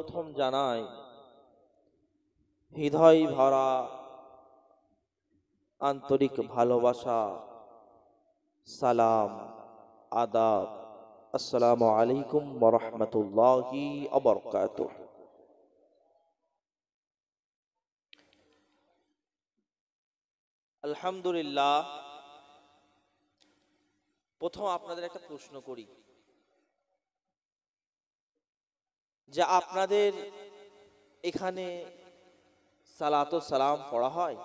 প্রথম জানাই হৃদয় ভরা আন্তরিক ভালোবাসা, সালাম, আদাব। আসসালামু আলাইকুম ওয়া রাহমাতুল্লাহি ওয়া বারাকাতুহু। আলহামদুলিল্লাহ। প্রথম আপনাদের একটা প্রশ্ন করি যে আপনাদের এখানে সালাত ও সালাম পড়া হয়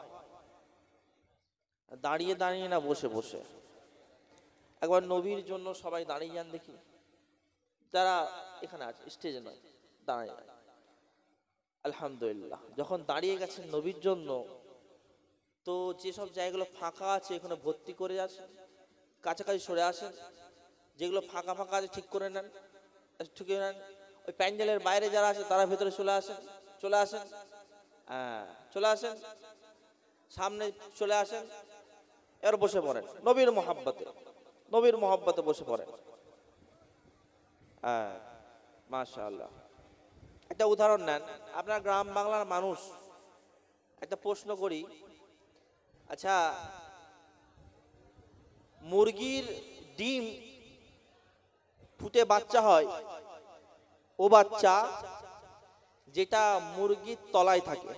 দাঁড়িয়ে দাঁড়িয়ে না বসে বসে? একবার নবীর জন্য সবাই দাঁড়িয়ে যান দেখি, যারা এখানে আছে, স্টেজে নয়, দাঁড়িয়ে। আলহামদুলিল্লাহ। যখন দাঁড়িয়ে গেছেন নবীর জন্য, তো যেসব জায়গাগুলো ফাঁকা আছে এখানে ভর্তি করে আসেন, কাছাকাছি সরে আসেন। যেগুলো ফাঁকা ফাঁকা আছে ঠিক করে নেন, ঠিক করে নেন। ওই প্যান্ডেলের বাইরে যারা আছে তারা ভেতরে চলে আসেন, চলে আসেন, হ্যাঁ চলে আসেন, সামনে চলে আসেন। এবার বসে পড়েন নবীর মহাব্বতে, নবীর মহাব্বতে বসে পড়েন। হ্যাঁ মাশাআল্লাহ। একটা উদাহরণ নেন, আপনার গ্রাম বাংলার মানুষ। একটা প্রশ্ন করি, আচ্ছা মুরগির ডিম ফুটে বাচ্চা হয়, ও বাচ্চা যেটা মুরগির তলায় থাকে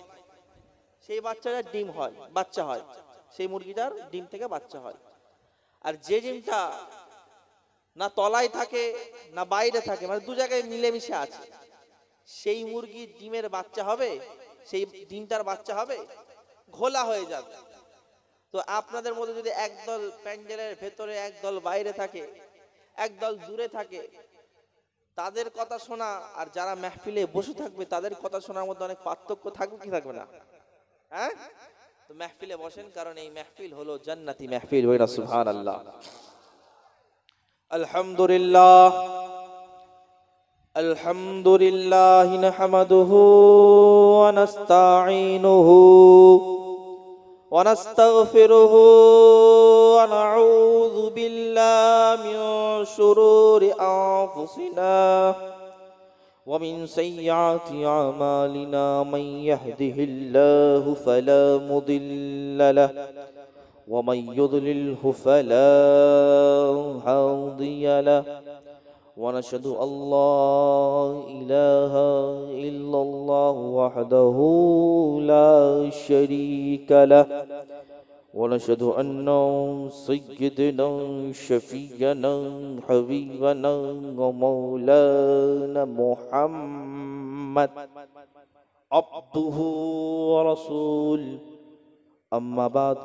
সেই বাচ্চাটার ডিম হয়, বাচ্চা হয়, সেই মুরগিটার ডিম থেকে বাচ্চা হয়। আর যে ডিমটা না তলায় থাকে না বাইরে থাকে, মানে দু জায়গায় মিলেমিশে আছে, সেই মুরগির ডিমের বাচ্চা হবে, সেই ডিমটার বাচ্চা হবে, ঘোলা হয়ে যাবে। তো আপনাদের মধ্যে যদি একদল প্যান্ডেলের ভেতরে, একদল বাইরে থাকে, একদল দূরে থাকে, তাদের কথা শোনা আর যারা মাহফিলে বসে থাকবে তাদের কথা শোনার মধ্যে অনেক পার্থক্য থাকবে কি থাকবে না? হ্যাঁ, তো মাহফিলে বসেন, কারণ এই মাহফিল হলো জান্নাতি মাহফিল। ওয়া সুবহানাল্লাহ। আলহামদুলিল্লাহ, আলহামদুলিল্লাহ নাহমাদুহু ওয়া নাস্তাঈনুহু ওয়া নাস্তাগফিরুহু ওয়া নাউযু বিল্লাহি মিন শুরুরি আনফুসিনা ওয়া মিন সাইয়্যাতি আমালিনা মান ইয়াহদিহিল্লাহু ফালা মুদিল্লা লাহু ওয়া মান ইউদ্লিলহু ফালা হাদিয়া লাহু ওয়া নাশহাদু আল্লা ইলাহা ইল্লাল্লাহু ওয়াহদাহু লা শারীকা লাহু ওয়া নাশহাদু আন্না সাইয়্যিদানা শাফিয়ানা হাবিবানা ওয়া মাওলানা মুহাম্মদ আবদুহু ওয়া রাসূলুহু। আম্মা বাদ।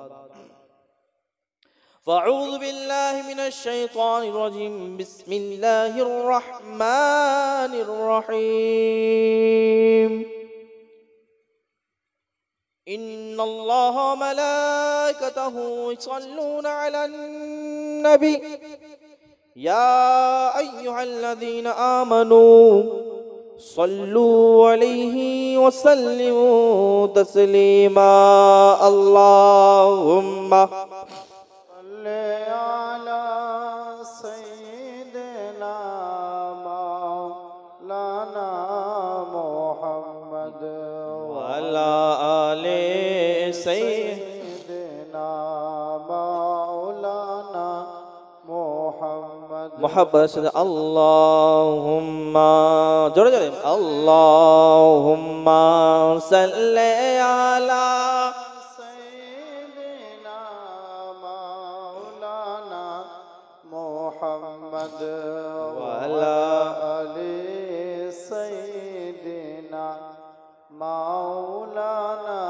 فأعوذ بالله من الشيطان الرجيم. بسم الله الرحمن الرحيم. إن الله وملائكته يصلون على النبي يا أيها الذين آمنوا صلوا عليه وسلموا تسليما. اللهم على سيدنا مولانا محمد وعلى آل سيدنا مولانا محمد محبت اللهم جوڑے جوڑے اللهم صل على محمد وعلى آل سيدنا مولانا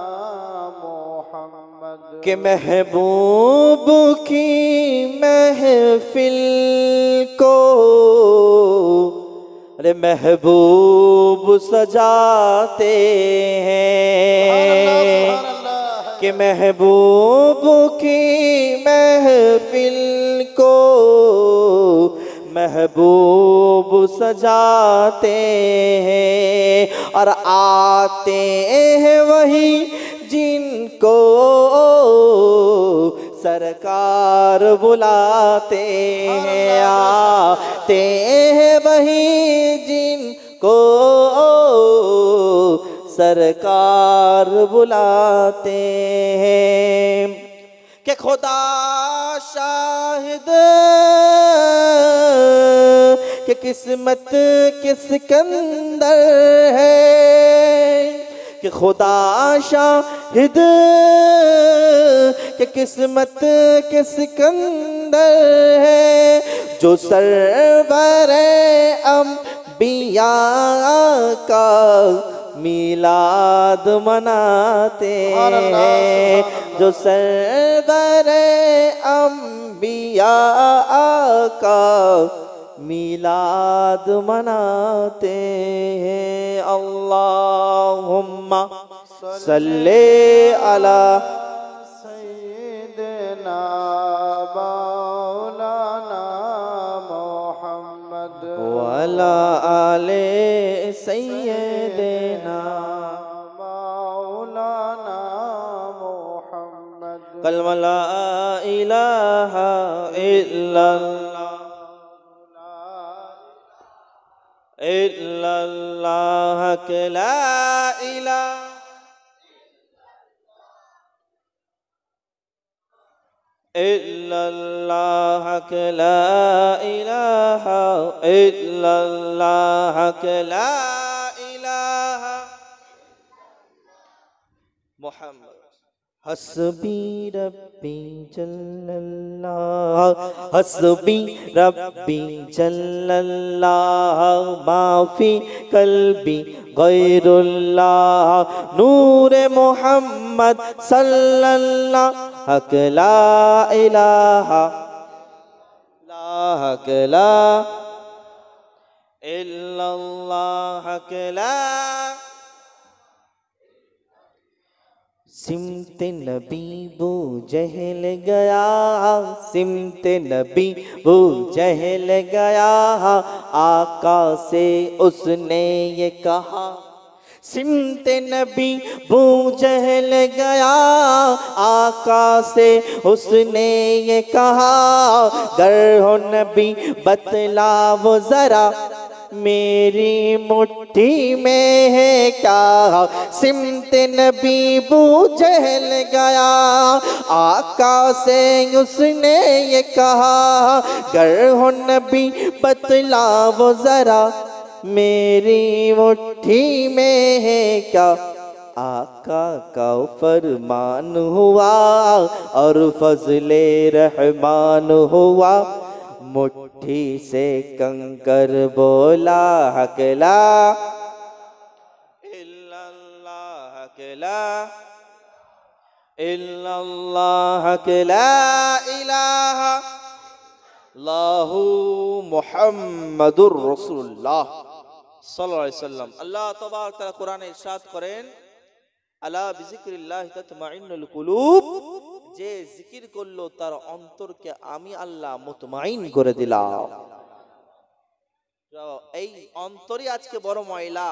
محمد کہ محبوب کی محفل کو ارے محبوب سجاتے ہیں، کہ محبوب کی محفل کو महबूब सजाते हैं और आते हैं वही जिनको सरकार बुलाते हैं, आते हैं वही जिनको सरकार बुलाते हैं कि खुदा शाहिद कि किस्मत किसके अंदर है, कि खुदा शाहिद कि किस्मत किसके अंदर है, जो सरवरे अंबिया का मिलाद मनाते हैं, जो सरवरे अंबिया का मिलाद मनाते हैं। अल्लाहुम्मा सल्ले अला सय्यिदना मौलाना मुहम्मद वअला आले सय्यिदना मौलाना मुहम्मद। कलमा ला इलाहा इल्लल्लाह इल्लल्लाह के ला इलाहा इल्लल्लाह के ला इलाहा इल्लल्लाह के ला इलाहा मुहम्मद। हस्बी रब्बी जल्लल्लाह हस्बी रब्बी जल्लल्लाह माफी कल्बी गैरुल्लाह नूरे मोहम्मद सल्लल्लाह ला इलाहा ला इल्लल्लाह ला सिमते नबी वो जहल गया, सिमते नबी वो जहल गया, आका से उसने ये कहा, सिमते नबी वो जहल गया, आका से उसने ये कहा, गर हो नबी बतला वो जरा मेरी मुट्ठी में है क्या, सिमते नबी बू जहल गया, आका से उसने ये कहा, गर हो नबी बतला वो जरा मेरी मुट्ठी में है क्या, आका का फरमान हुआ और फजले रहमान हुआ, मुट्ठी से कंकर बोला हकला इल्लल्लाह हकला इल्लल्लाह हकला इलाहा अल्लाहु मुहम्मदुर रसूलुल्लाह सल्लल्लाहु अलैहि वसल्लम। अल्लाह तबारक तआला कुराने इरशाद करेन अला बिजिक्रिल्लाहि ततमाइन्नुल कुलूब, যে জিকির করলো তার অন্তরকে আমি আল্লাহ মুতমাইন করে দিলাম। এই অন্তরই আজকে বড় ময়লা,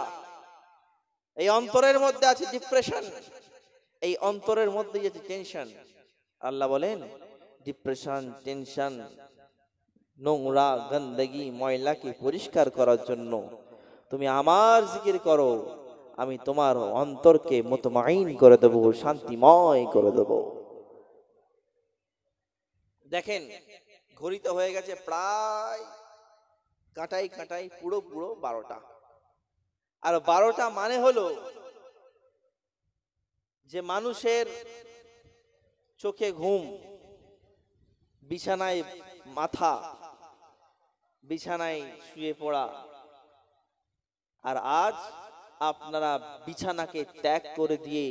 এই অন্তরের মধ্যে আছে ডিপ্রেশন, এই অন্তরের মধ্যে আছে টেনশন। আল্লাহ বলেন ডিপ্রেশন টেনশন নোংরা গন্দগি ময়লাকে পরিষ্কার করার জন্য তুমি আমার জিকির করো, আমি তোমার অন্তরকে মুতমাইন করে দেব, শান্তিময় করে দেব। দেখেন ঘড়িতে হয়ে গেছে প্রায় কাটাই কাটাই পুরো 12টা, আর 12টা মানে হলো যে মানুষের চোখে ঘুম, বিছানায় মাথা, বিছানায় শুয়ে পড়া। আর আজ আপনারা বিছানাকে ত্যাগ করে দিয়ে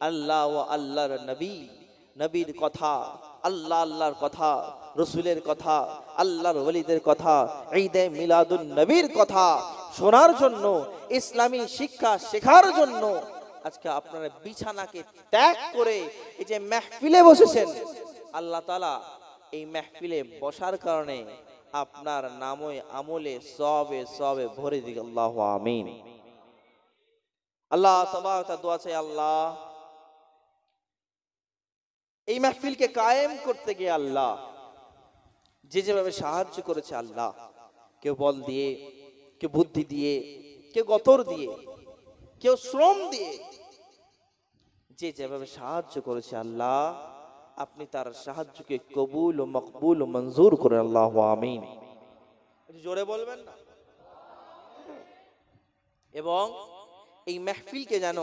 আল্লাহ ও আল্লাহর নবীর কথা, আল্লাহ আল্লাহর কথা, রসুলের কথা, আল্লাহর ওলিদের কথা, ঈদে মিলাদুন নবীর কথা শোনার জন্য, ইসলামী শিক্ষা শেখার জন্য আজকে আপনারা বিছানাকে ত্যাগ করে এই যে মাহফিলে বসেছেন, আল্লাহ তাআলা এই মাহফিলে বসার কারণে আপনার নামে আমলে সবে ভরে দিক। আল্লাহু আমিন। আল্লাহ তাবারক ওয়া তাআলা দোয়া চাই, আল্লাহ এই মাহফিলকে কায়েম করতে গিয়ে আল্লাহ যে যেভাবে সাহায্য করেছে, আল্লাহ কেউ বল দিয়ে, কেউ বুদ্ধি দিয়ে, কেউ গতর দিয়ে, কেউ শ্রম দিয়ে, যে যেভাবে সাহায্য করেছে আল্লাহ আপনি তার সাহায্যকে কবুল ও মকবুল ও মঞ্জুর করেন, আল্লাহ আমিন। একটু জোরে বলবেন না? এবং এই মেহফিলকে যেন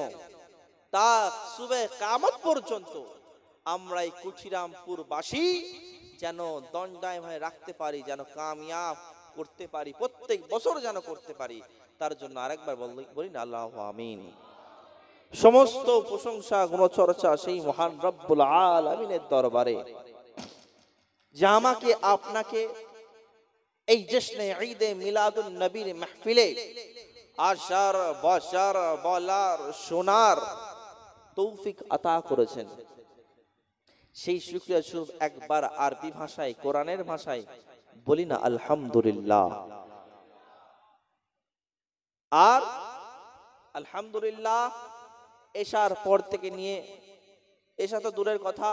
তা সুবে কিয়ামত পর্যন্ত আমরা এই কুঠিরামপুর বাসী যেন দণ্ডায়মায় রাখতে পারি, যেন কামিয়াব করতে পারি, প্রত্যেক বছর যেন করতে পারি, তার জন্য আরেকবার বলি না আল্লাহ আমিন। সমস্ত প্রশংসা গুণচর্চা সেই মহান রব্বুল আলামিনের দরবারে, যে আমাকে আপনাকে এই জশ্নে ঈদে মিলাদুন নবীর মাহফিলে আশার বশার বলার শোনার তৌফিক আতা করেছেন। সেই শুকরিয়া স্বরূপ একবার আরবি ভাষায়, কোরআনের ভাষায় বলি না আলহামদুলিল্লাহ। আর আলহামদুলিল্লাহ এশার পর থেকে নিয়ে, এশা তো দূরের কথা,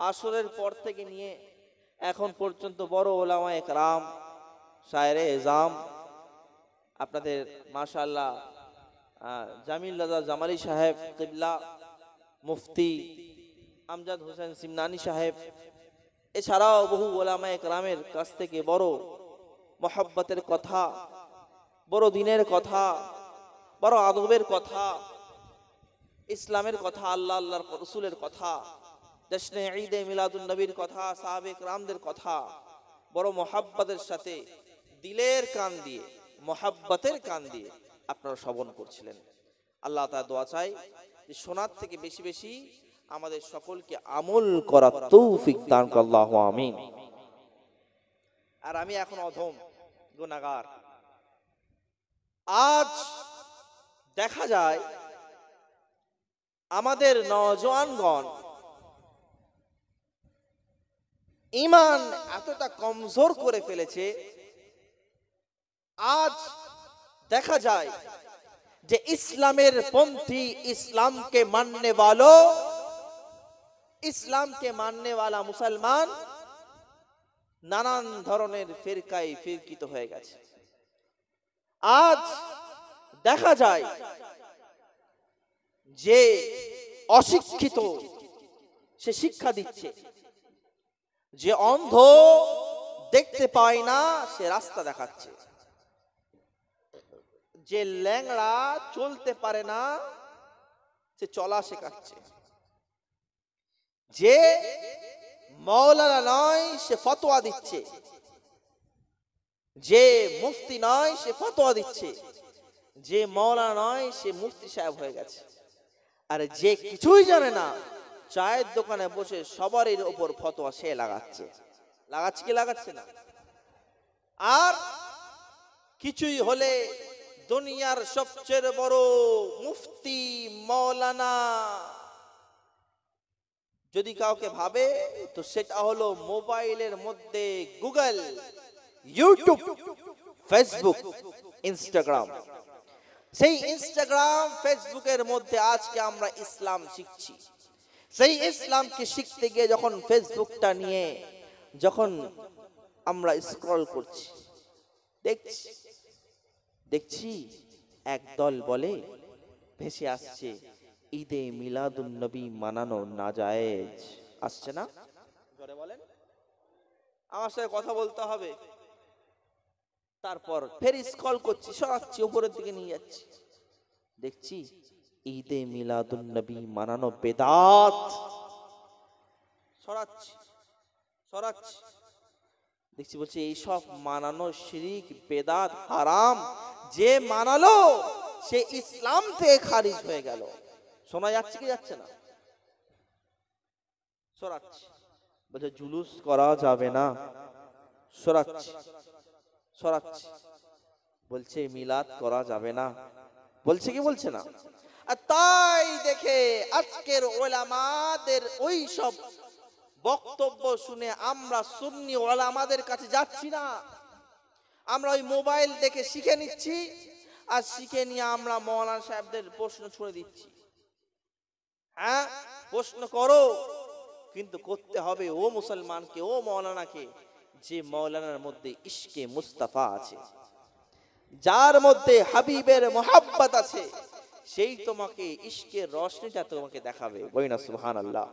আসরের পর থেকে নিয়ে এখন পর্যন্ত বড় ওলামায়ে কেরাম, শায়েরে এজাম, আপনাদের মাশাআল্লাহ জামিল রাজা জামালি সাহেব কিবলা, মুফতি আমজাদ হোসেন সিমনানি সাহেব, এছাড়াও বহু ওলামায়ে কেরামের কাছ থেকে বড় মহব্বতের কথা, বড় দিনের কথা, বড় আদবের কথা, ইসলামের কথা, আল্লাহ আল্লাহর রাসূলের কথা, জশ্নে ঈদে মিলাদুন নবীর কথা, সাহাবে কেরামদের কথা বড় মহব্বতের সাথে দিলের কান দিয়ে, মহব্বতের কান দিয়ে আপনারা শ্রবণ করছিলেন। আল্লাহ তাআলা দোয়া চাই যে শোনার থেকে বেশি বেশি আমাদের সকলকে আমল করার তৌফিক দান করুন, আল্লাহু আমিন। আর আমি এখন অধম গুনাহগার। আজ দেখা যায় আমাদের নওজওয়ানগণ ঈমান এতটা কমজোর করে ফেলেছে, আজ দেখা যায় যে ইসলামের পন্থী, ইসলামকে মাননে वाला মুসলমান নানান ধরনের ফিরকায় ফিরকিত হয়ে গেছে। আজ দেখা যায় যে অশিক্ষিত সে শিক্ষা দিচ্ছে, যে অন্ধ দেখতে পায় না সে রাস্তা দেখাচ্ছে, যে ল্যাংড়া চলতে পারে না সে চলা শেখাচ্ছে, যে মাওলানা নয় সে ফতোয়া দিচ্ছে, যে মুফতি নয় সে ফতোয়া দিচ্ছে, যে মাওলানা নয় সে মুফতি সাহেব হয়ে গেছে। আর যে কিছুই জানে না চায়ের দোকানে বসে সবারই উপর ফতোয়া সে লাগাচ্ছে কি লাগাচ্ছে না? আর কিছুই হলে দুনিয়ার সবচেয়ে বড় মুফতি মাওলানা যদি কাউকে ভাবে তো সেটা হলো মোবাইলের মধ্যে গুগল, ইউটিউব, ফেসবুক, ইনস্টাগ্রাম। সেই ইনস্টাগ্রাম ফেসবুকের মধ্যে আজকে আমরা ইসলাম শিখছি। সেই ইসলামকে শিখতে গিয়ে যখন ফেসবুকটা নিয়ে যখন আমরা স্ক্রল করছি, দেখছি একদল বলে ভেসে আসছে ঈদে মিলাদুন নবী মানানো নাজায়েজ। আসছে না? জোরে বলেন, আমার সাথে কথা বলতে হবে। তারপর ফের স্ক্রল করছি, সরাচ্ছি, উপরের দিকে নিয়ে যাচ্ছি, দেখছি ঈদে মিলাদুন নবী মানানো বেদাত। সরাচ্ছি, দেখছি বলছে এইসব মানানো শিরিক, বেদাত, হারাম। যে মানালো সে ইসলাম থেকে খারিজ হয়ে গেল। শোনা যাচ্ছে কি যাচ্ছে না? সরাচ্ছি, বলছে জুলুস করা যাবে না। সরাচ্ছি, বলছে মিলাদ করা যাবে না। বলছে কি বলছে না? আর তাই দেখে আজকের ওলামাদের ওই সব বক্তব্য শুনে আমরা সুন্নি ওলামাদের কাছে যাচ্ছি না। আমরা ওই মোবাইল দেখে শিখে নিচ্ছি, আর শিখে নিয়ে আমরা মাওলানা সাহেবদের প্রশ্ন ছুড়ে দিচ্ছি। হ্যাঁ, প্রশ্ন করো, কিন্তু করতে হবে ও মুসলমানকে, ও মাওলানাকে যে মাওলানার মধ্যে ইশকে মুস্তাফা আছে, যার মধ্যে হাবিবের মোহাব্বত আছে, সেই তোমাকে ইশকের রশনিটা তোমাকে দেখাবে। বলি না সুবহানাল্লাহ।